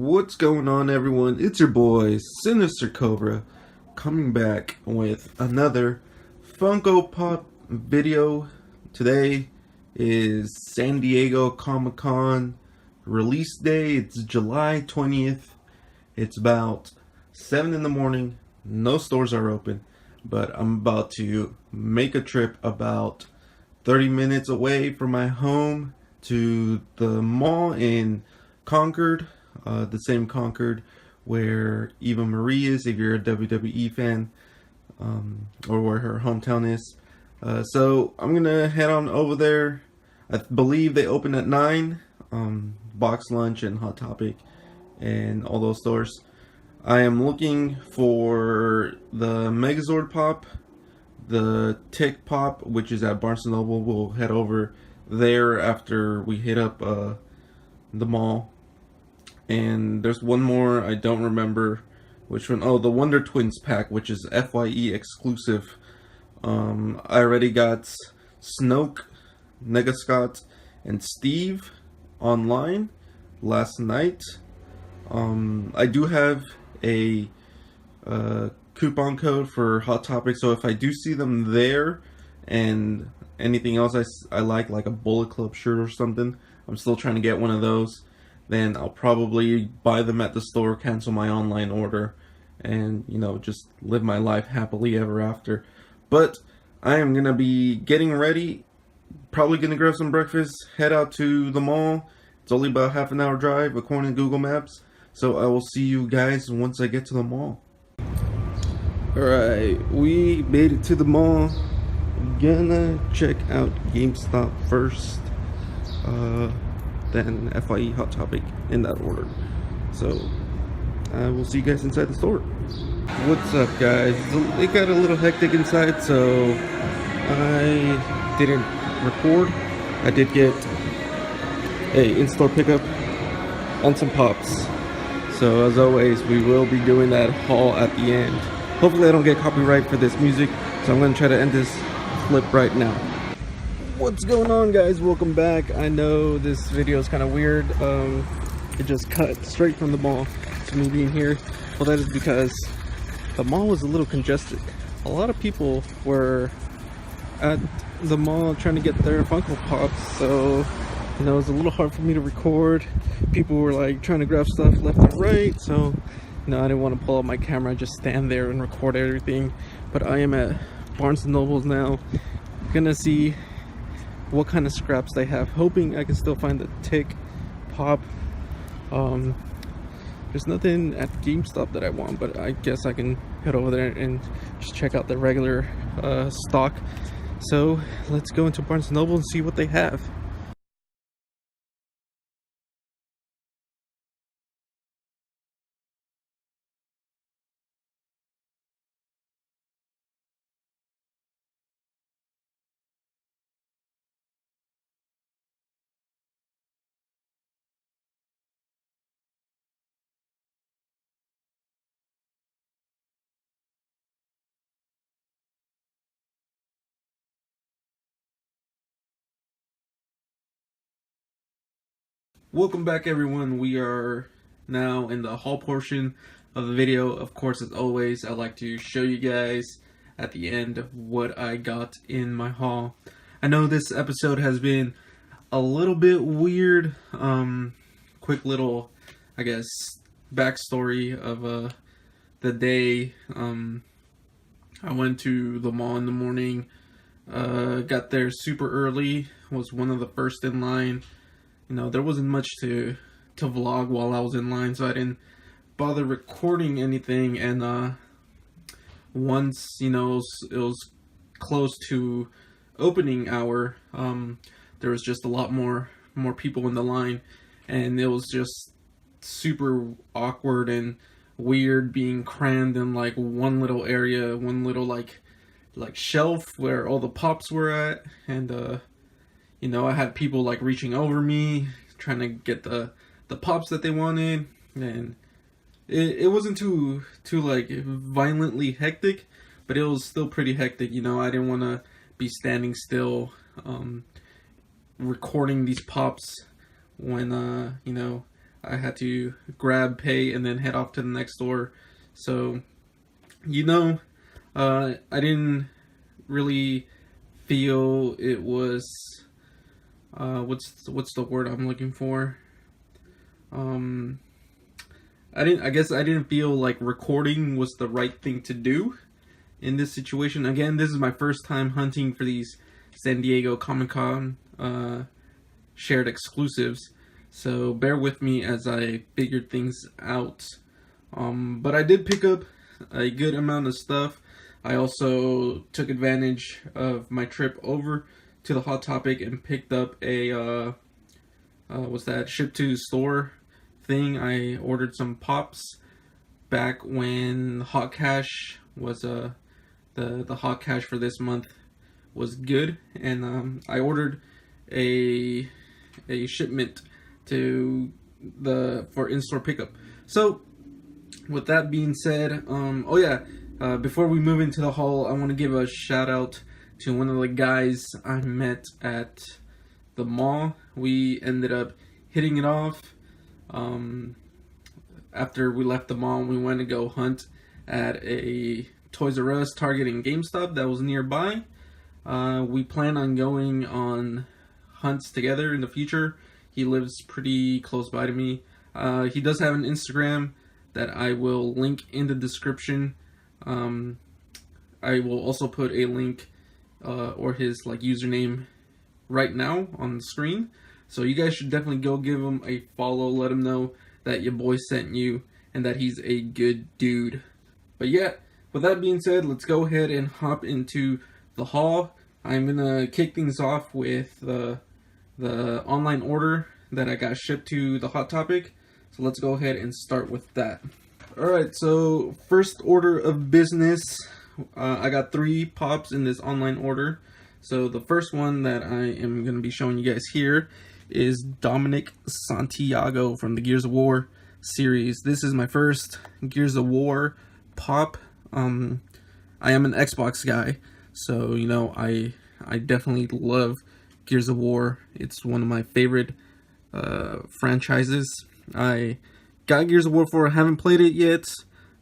What's going on, everyone? It's your boy SynysterKobra coming back with another Funko Pop video. Today is San Diego Comic-Con release day. It's July 20th. It's about 7 in the morning. No stores are open, but I'm about to make a trip about 30 minutes away from my home to the mall in Concord. The same Concord where Eva Marie is, if you're a WWE fan, or where her hometown is. So I'm gonna head on over there. I believe they open at 9. Box Lunch and Hot Topic and all those stores. I am looking for the Megazord Pop, the Tick Pop, which is at Barnes & Noble. We'll head over there after we hit up the mall. And there's one more, I don't remember which one. Oh, the Wonder Twins pack, which is FYE exclusive. I already got Snoke, Negascott, and Steve online last night. I do have a coupon code for Hot Topic, so if I do see them there and anything else I like a Bullet Club shirt or something, I'm still trying to get one of those, then I'll probably buy them at the store, cancel my online order, and, you know, just live my life happily ever after. But I am going to be getting ready, probably going to grab some breakfast, head out to the mall. It's only about half an hour drive according to Google Maps, so I will see you guys once I get to the mall. Alright, we made it to the mall. Gonna check out Gamestop first. Then FYE Hot Topic in that order. So I will see you guys inside the store. What's up, guys? It got a little hectic inside, so I didn't record. I did get a in-store pickup on some pops. So as always, we will be doing that haul at the end. Hopefully I don't get copyright for this music, so I'm gonna try to end this clip right now. What's going on, guys? Welcome back. I know this video is kind of weird. It just cut straight from the mall to me being here. Well, that is because the mall was a little congested. A lot of people were at the mall trying to get their Funko Pops, so you know, it was a little hard for me to record. People were like trying to grab stuff left and right, so you know, I didn't want to pull out my camera and just stand there and record everything. But I am at Barnes & Noble's now, gonna see what kind of scraps they have, hoping I can still find the Tick Pop. There's nothing at GameStop that I want, but I guess I can head over there and just check out the regular stock. So let's go into Barnes & Noble and see what they have. Welcome back, everyone. We are now in the haul portion of the video. Of course, as always, I like to show you guys at the end what I got in my haul. I know this episode has been a little bit weird. Quick little, I guess, backstory of the day. I went to the mall in the morning, got there super early, was one of the first in line. You know, there wasn't much to vlog while I was in line, so I didn't bother recording anything. And once, you know, it was close to opening hour, there was just a lot more people in the line, and it was just super awkward and weird being crammed in like one little area, one little like shelf where all the pops were at. And you know, I had people like reaching over me, trying to get the pops that they wanted, and it wasn't too like violently hectic, but it was still pretty hectic. You know, I didn't want to be standing still, recording these pops when you know, I had to grab, pay, and then head off to the next store. So, you know, I didn't really feel it was what's the word I'm looking for? I guess I didn't feel like recording was the right thing to do in this situation. Again, this is my first time hunting for these San Diego Comic-Con shared exclusives, so bear with me as I figured things out. But I did pick up a good amount of stuff. I also took advantage of my trip over to the Hot Topic and picked up a what's that, ship to store thing. I ordered some pops back when Hot Cash was the Hot Cash for this month was good, and I ordered a shipment for in-store pickup. So with that being said, before we move into the haul, I want to give a shout out to one of the guys I met at the mall. We ended up hitting it off. After we left the mall, we went to go hunt at a Toys R Us, Target, and Gamestop that was nearby. We plan on going on hunts together in the future. He lives pretty close by to me. He does have an Instagram that I will link in the description. I will also put a link or his username right now on the screen. So you guys should definitely go give him a follow. Let him know that your boy sent you and that he's a good dude. But yeah, with that being said, let's go ahead and hop into the haul. I'm gonna kick things off with the online order that I got shipped to the Hot Topic. So let's go ahead and start with that. Alright, so first order of business, I got 3 pops in this online order. So the first one that I am going to be showing you guys here is Dominic Santiago from the Gears of War series. This is my first Gears of War pop. I am an Xbox guy, so you know I definitely love Gears of War. It's one of my favorite franchises. I got Gears of War 4. I haven't played it yet.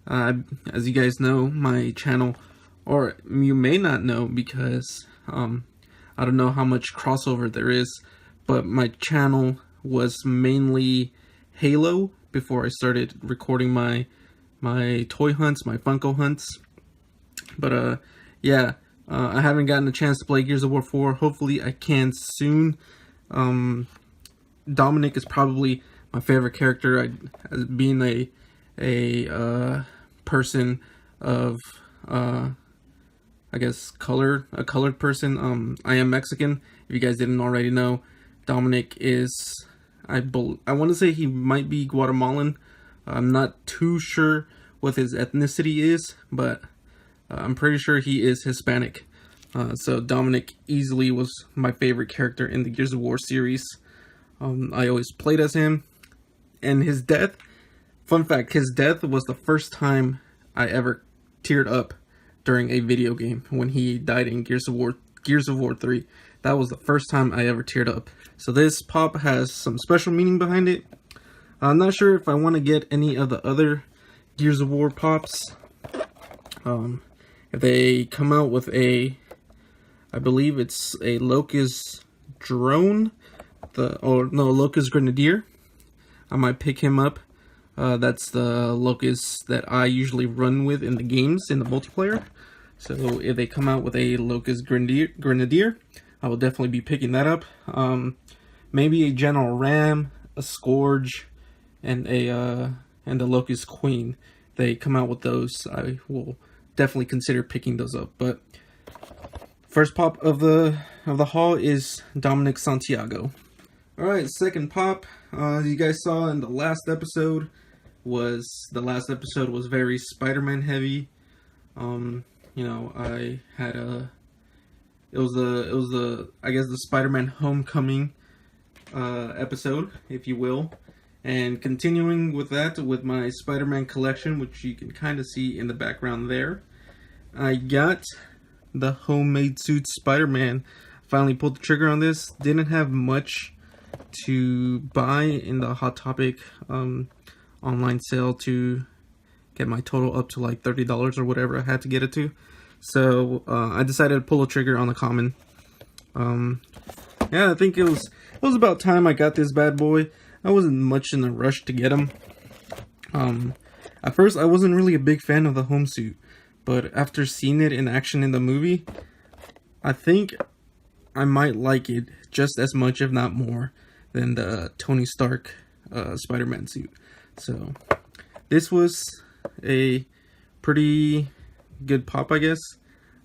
As you guys know, my channel, or you may not know because I don't know how much crossover there is, but my channel was mainly Halo before I started recording my toy hunts, my Funko hunts. But yeah, I haven't gotten a chance to play Gears of War 4. Hopefully I can soon. Dominic is probably my favorite character. As being a person of I guess a colored person. I am Mexican. If you guys didn't already know, Dominic is, I want to say he might be Guatemalan. I'm not too sure what his ethnicity is, but I'm pretty sure he is Hispanic. So Dominic easily was my favorite character in the Gears of War series. I always played as him. And his death, fun fact, his death was the first time I ever teared up during a video game, when he died in Gears of War 3. That was the first time I ever teared up. So this pop has some special meaning behind it. I'm not sure if I want to get any of the other Gears of War pops. If they come out with I believe it's a Locust drone, Locust Grenadier, I might pick him up. That's the Locust that I usually run with in the games, in the multiplayer. So if they come out with a Locust Grenadier, I will definitely be picking that up. Maybe a General Ram, a Scourge, and a Locust Queen. If they come out with those, I will definitely consider picking those up. But first pop of the haul is Dominic Santiago. Alright, second pop, as you guys saw in the last episode, was very SpiderMan heavy. You know, I had it was the I guess the SpiderMan Homecoming episode, if you will, and continuing with that with my SpiderMan collection, which you can kind of see in the background there. I got the homemade suit SpiderMan. Finally pulled the trigger on this. Didn't have much to buy in the Hot Topic online sale to get my total up to like $30 or whatever I had to get it to. So I decided to pull the trigger on the common. Yeah, I think it was about time I got this bad boy. I wasn't much in a rush to get him. At first I wasn't really a big fan of the home suit, but after seeing it in action in the movie, I think I might like it just as much, if not more, than the Tony Stark SpiderMan suit. So this was a pretty good pop, I guess.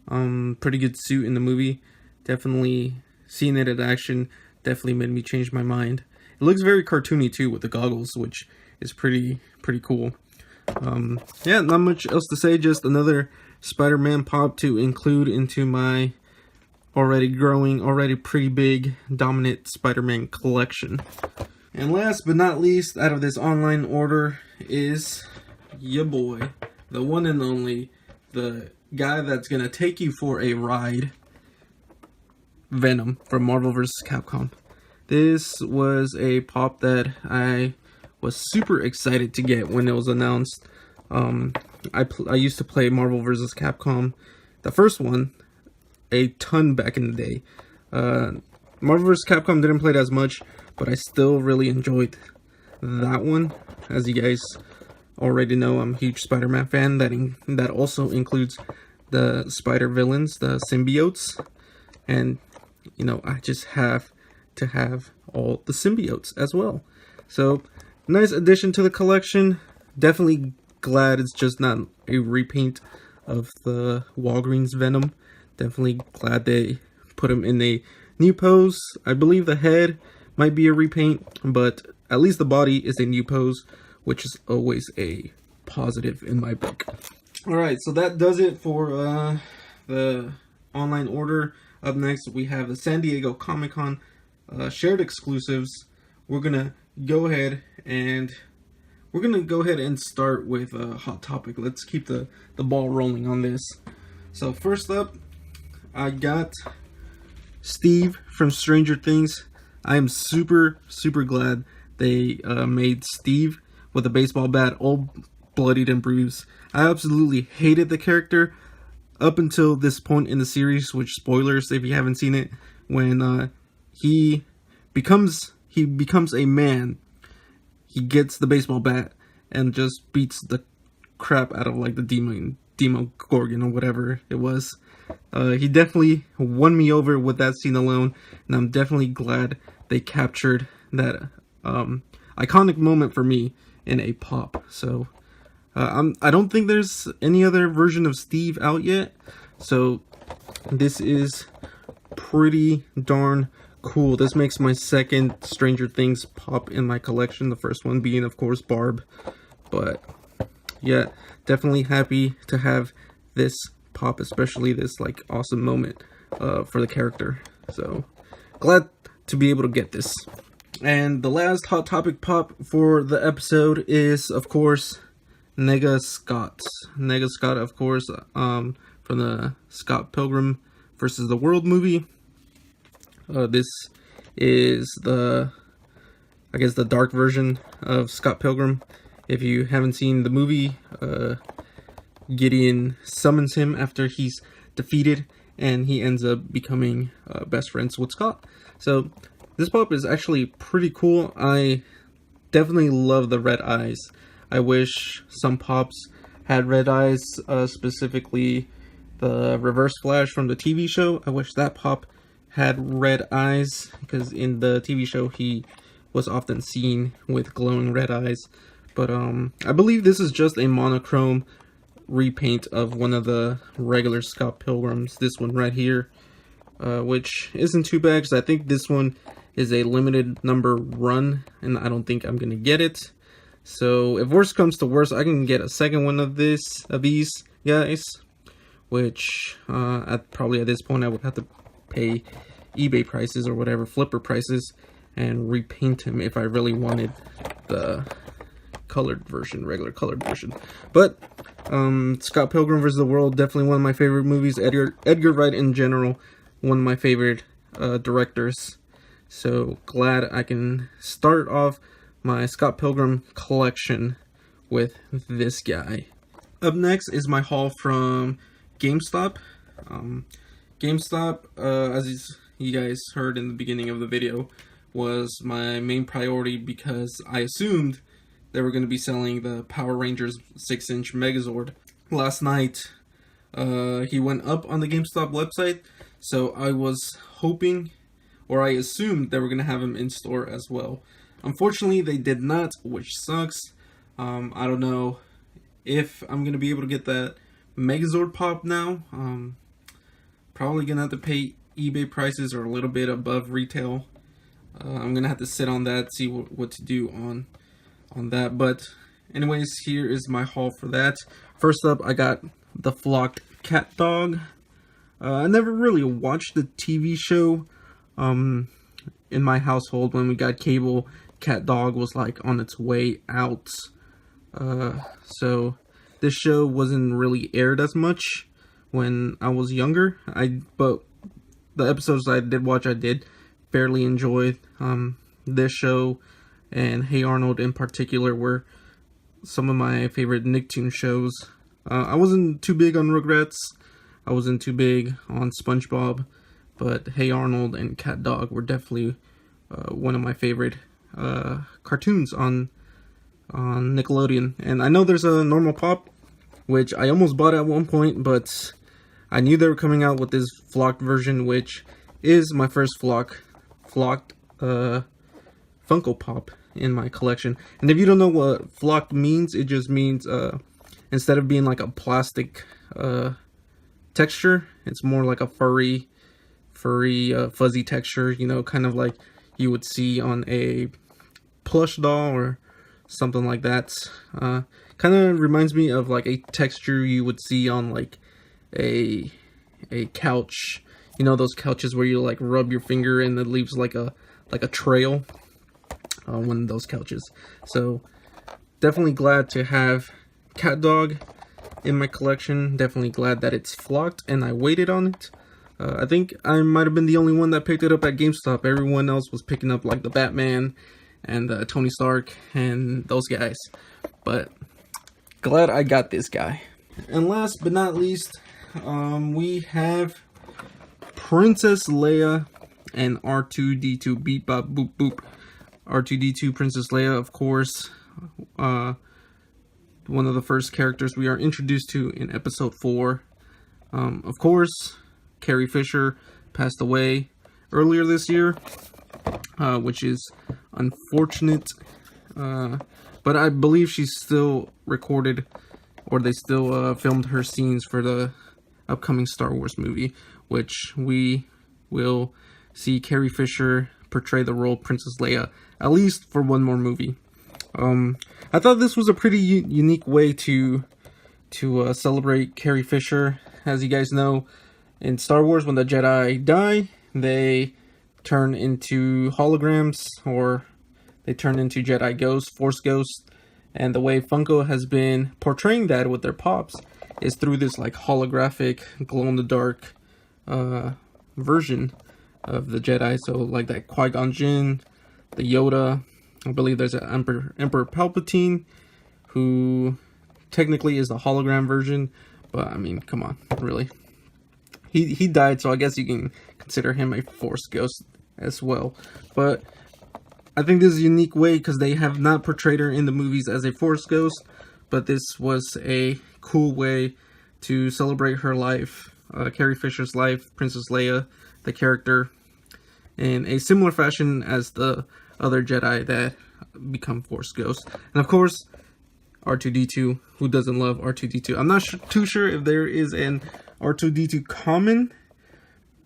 Pretty good suit in the movie. Definitely seeing it in action definitely made me change my mind. It looks very cartoony too with the goggles, which is pretty cool. Yeah, not much else to say, just another Spider-Man pop to include into my already growing, already pretty big, dominant Spider-Man collection. And last but not least, out of this online order is your boy, the one and only, the guy that's gonna take you for a ride, Venom from Marvel vs. Capcom. This was a pop that I was super excited to get when it was announced. I used to play Marvel vs. Capcom, the first one, a ton back in the day. Marvel vs. Capcom didn't play it as much, but I still really enjoyed that one. As you guys already know, I'm a huge Spider-Man fan. That also includes the spider villains, the symbiotes, and you know, I just have to have all the symbiotes as well. So nice addition to the collection. Definitely glad it's just not a repaint of the Walgreens Venom. Definitely glad they put him in a new pose. I believe the head might be a repaint, but at least the body is a new pose, which is always a positive in my book. Alright, so that does it for the online order. Up next, we have the San Diego Comic-Con shared exclusives. We're gonna go ahead and start with Hot Topic. Let's keep the ball rolling on this. So first up, I got Steve from Stranger Things. I am super glad they made Steve with a baseball bat all bloodied and bruised. I absolutely hated the character up until this point in the series, which, spoilers if you haven't seen it, when he becomes a man. He gets the baseball bat and just beats the crap out of like the Demogorgon or whatever it was. He definitely won me over with that scene alone, and I'm definitely glad they captured that iconic moment for me in a pop. So I don't think there's any other version of Steve out yet, so this is pretty darn cool. This makes my second Stranger Things pop in my collection, the first one being, of course, Barb. But yeah, definitely happy to have this pop, especially this like awesome moment for the character. So glad to be able to get this. And the last Hot Topic pop for the episode is, of course, Nega Scott. Nega Scott, of course, from the Scott Pilgrim versus the World movie. This is the dark version of Scott Pilgrim. If you haven't seen the movie, Gideon summons him after he's defeated, and he ends up becoming best friends with Scott. So this pop is actually pretty cool. I definitely love the red eyes. I wish some pops had red eyes, specifically the Reverse Flash from the TV show. I wish that pop had red eyes, because in the TV show he was often seen with glowing red eyes. But I believe this is just a monochrome repaint of one of the regular Scott Pilgrims, this one right here, which isn't too bad, because I think this one is a limited number run, and I don't think I'm gonna get it. So if worst comes to worst, I can get a second one of these guys, which probably at this point I would have to pay eBay prices or whatever, flipper prices, and repaint him if I really wanted the colored version, regular colored version. But Scott Pilgrim vs. the World, definitely one of my favorite movies. Edgar Wright in general, one of my favorite directors. So glad I can start off my Scott Pilgrim collection with this guy. Up next is my haul from Gamestop. GameStop, as you guys heard in the beginning of the video, was my main priority because I assumed they were going to be selling the Power Rangers 6-inch Megazord. Last night, he went up on the GameStop website, so I was hoping, or I assumed they were going to have him in store as well. Unfortunately, they did not, which sucks. I don't know if I'm going to be able to get that Megazord pop now. Probably going to have to pay eBay prices or a little bit above retail. I'm going to have to sit on that, see what to do on that. But anyways, here is my haul for that. First up, I got the flocked cat dog. I never really watched the TV show. In my household, when we got cable, cat dog was like on its way out. So this show wasn't really aired as much when I was younger. But the episodes I did watch, I did fairly enjoy. This show and Hey Arnold in particular were some of my favorite Nicktoon shows. I wasn't too big on Rugrats. I wasn't too big on SpongeBob, but Hey Arnold and Cat Dog were definitely one of my favorite cartoons on Nickelodeon. And I know there's a normal pop, which I almost bought at one point, but I knew they were coming out with this flocked version, which is my first flocked Funko Pop in my collection. And if you don't know what flocked means, it just means instead of being like a plastic texture, it's more like a furry fuzzy texture, you know, kind of like you would see on a plush doll or something like that. Kind of reminds me of like a texture you would see on like a couch, you know, those couches where you like rub your finger and it leaves like a trail. One of those couches. So definitely glad to have Cat Dog in my collection. Definitely glad that it's flocked and I waited on it. I think I might have been the only one that picked it up at GameStop. Everyone else was picking up like the Batman and Tony Stark and those guys. But glad I got this guy. And last but not least, we have Princess Leia and R2-D2. Beep bop boop boop. R2-D2, Princess Leia, of course, one of the first characters we are introduced to in episode 4. Of course, Carrie Fisher passed away earlier this year, which is unfortunate, but I believe she's still recorded, or they still filmed her scenes for the upcoming Star Wars movie, which we will see Carrie Fisher portray the role Princess Leia, at least for one more movie. I thought this was a pretty unique way to celebrate Carrie Fisher. As you guys know, in Star Wars, when the Jedi die, they turn into holograms, or they turn into Jedi ghosts, Force ghosts. And the way Funko has been portraying that with their pops is through this like holographic, glow-in-the-dark version of the Jedi. So like that Qui-Gon Jinn, the Yoda, I believe there's an Emperor Palpatine, who technically is the hologram version, but I mean, come on, really. He died, so I guess you can consider him a Force ghost as well. But I think this is a unique way because they have not portrayed her in the movies as a Force ghost, but this was a cool way to celebrate her life, Carrie Fisher's life, Princess Leia, the character, in a similar fashion as the other Jedi that become Force ghosts. And of course, R2-D2. Who doesn't love R2-D2? I'm not too sure if there is an R2-D2 common,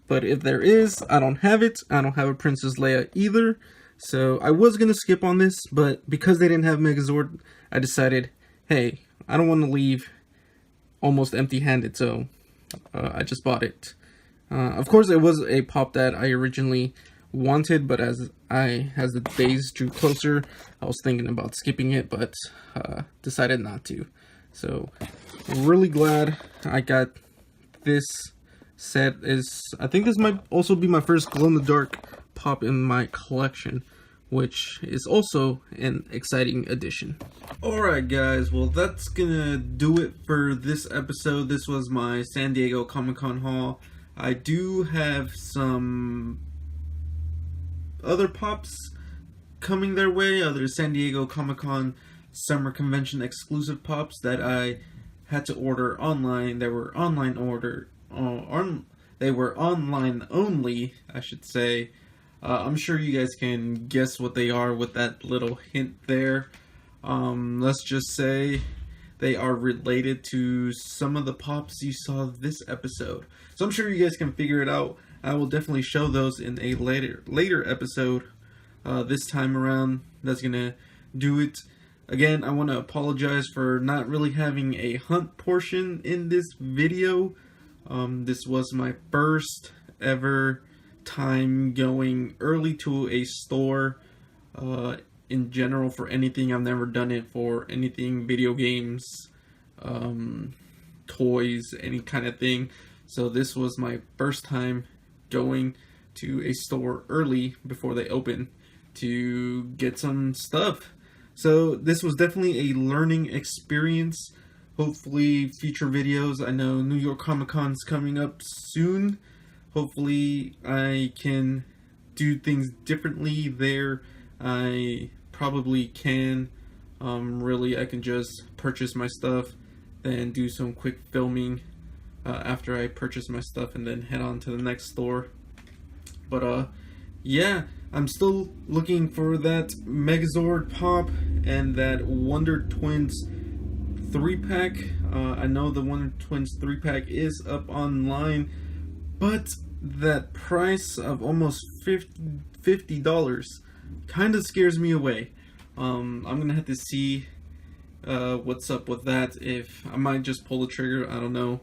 but if there is, I don't have it. I don't have a Princess Leia either. So I was going to skip on this, but because they didn't have Megazord, I decided, hey, I don't want to leave almost empty-handed, so I just bought it. Of course, it was a pop that I originally wanted, but as the days drew closer, I was thinking about skipping it, but decided not to. So really glad I got this set. I think this might also be my first glow-in-the-dark pop in my collection, which is also an exciting addition. Alright guys, well that's gonna do it for this episode. This was my San Diego Comic-Con haul. I do have some other pops coming their way, other San Diego Comic-Con Summer Convention exclusive pops that I had to order online. They were online only, I should say. I'm sure you guys can guess what they are with that little hint there. Let's just say they are related to some of the pops you saw this episode. So I'm sure you guys can figure it out. I will definitely show those in a later episode this time around. That's gonna do it. Again, I want to apologize for not really having a hunt portion in this video. This was my first ever time going early to a store in general for anything. I've never done it for anything, video games, toys, any kind of thing. So this was my first time going to a store early before they open to get some stuff. So this was definitely a learning experience. Hopefully future videos. I know New York Comic Con's coming up soon. Hopefully I can do things differently there. I probably can. Really, I can just purchase my stuff, then do some quick filming after I purchase my stuff, and then head on to the next store. But yeah, I'm still looking for that Megazord pop and that Wonder Twins 3-pack. I know the Wonder Twins 3-pack is up online, but that price of almost $50 kind of scares me away. I'm gonna have to see what's up with that. If I might just pull the trigger, I don't know.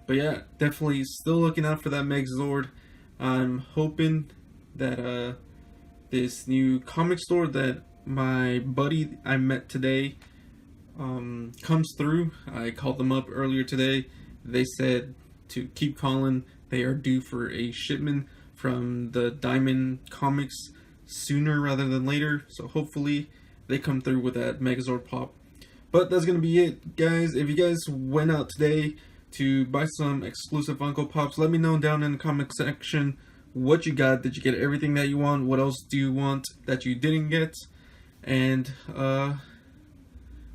But yeah, definitely still looking out for that Megazord. I'm hoping that this new comic store that my buddy I met today comes through. I called them up earlier today. They said to keep calling. They are due for a shipment from the Diamond Comics sooner rather than later. So hopefully they come through with that Megazord pop. But that's going to be it, guys. If you guys went out today to buy some exclusive Funko Pops, let me know down in the comment section what you got. Did you get everything that you want? What else do you want that you didn't get? And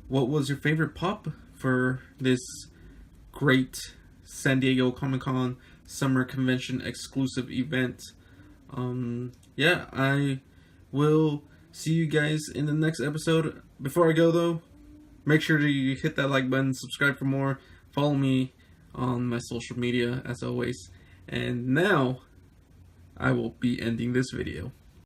what was your favorite pop for this great San Diego Comic-Con Summer Convention exclusive event? Yeah, I will see you guys in the next episode. Before I go though, make sure to hit that like button, subscribe for more, follow me on my social media as always. And now I will be ending this video.